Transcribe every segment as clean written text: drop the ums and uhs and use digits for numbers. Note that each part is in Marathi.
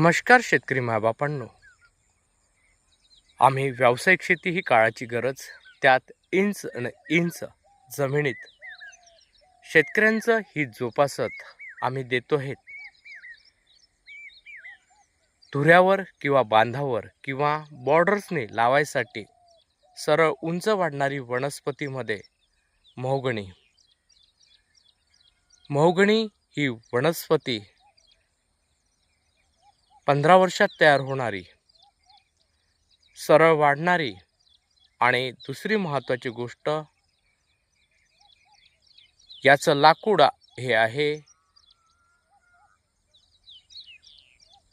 नमस्कार शेतकरी मायबापांनो. आम्ही व्यावसायिक शेती ही काळाची गरज, त्यात इंच न इंच जमिनीत शेतकऱ्यांचं ही जोपासत आम्ही देतो आहेत. धुऱ्यावर किंवा बांधावर किंवा बॉर्डर्सने लावायसाठी सरळ उंच वाढणारी वनस्पतीमध्ये महोगणी. महोगणी ही वनस्पती 15 वर्षात तयार होणारी, सरळ वाढणारी आणि दुसरी महत्त्वाची गोष्ट, याचं लाकूड हे आहे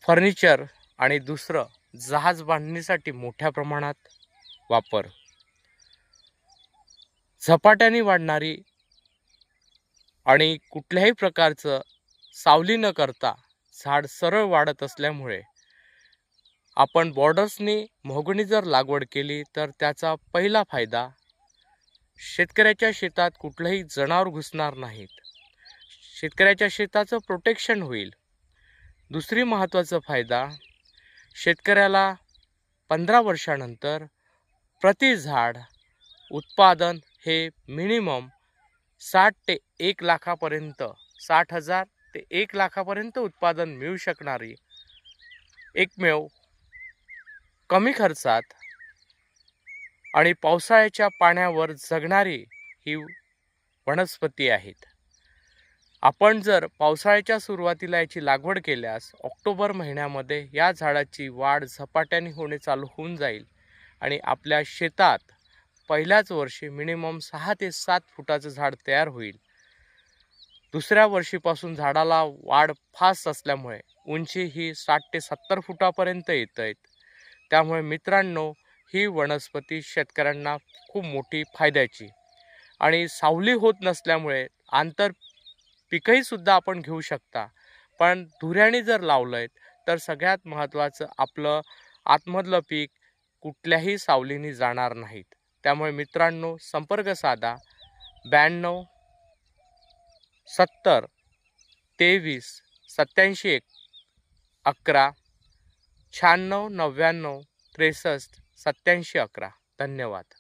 फर्निचर आणि दुसरं जहाज बांधणीसाठी मोठ्या प्रमाणात वापर. झपाट्याने वाढणारी आणि कुठल्याही प्रकारचं सावली न करता झाड सरळ वाढत असल्यामुळे आपण बॉर्डर्सनी महोगणी जर लागवड केली तर त्याचा पहिला फायदा, शेतकऱ्याच्या शेतात कुठलंही जनावर घुसणार नाहीत, शेतकऱ्याच्या शेताचं प्रोटेक्शन होईल. दुसरी महत्त्वाचा फायदा, शेतकऱ्याला 15 वर्षानंतर प्रति झाड उत्पादन हे मिनिमम 60 ते 1 लाखापर्यंत, 60,000 ते 1 लाखापर्यंत उत्पादन मिळू शकणारी एकमेव कमी खर्चात आणि पावसाळ्याच्या पाण्यावर जगणारी ही वनस्पती आहेत. आपण जर पावसाळ्याच्या सुरुवातीला याची लागवड केल्यास ऑक्टोबर महिन्यामध्ये या झाडाची वाढ झपाट्याने होणे चालू होऊन जाईल आणि आपल्या शेतात पहिल्याच वर्षी मिनिमम 6 ते 7 फुटाचं झाड तयार होईल. दुसऱ्या वर्षीपासून झाडाला वाढ फास्ट असल्यामुळे उंची ही 60 ते 70 फुटापर्यंत येत आहेत. त्यामुळे मित्रांनो, ही वनस्पती शेतकऱ्यांना खूप मोठी फायद्याची आणि सावली होत नसल्यामुळे आंतर पिकही सुद्धा आपण घेऊ शकता. पण धुऱ्याने जर लावलं तर सगळ्यात महत्त्वाचं, आपलं आतमधलं पीक कुठल्याही सावलीने जाणार नाहीत. त्यामुळे मित्रांनो, संपर्क साधा 92 70 23 87 11 96 99 63 87 11. धन्यवाद.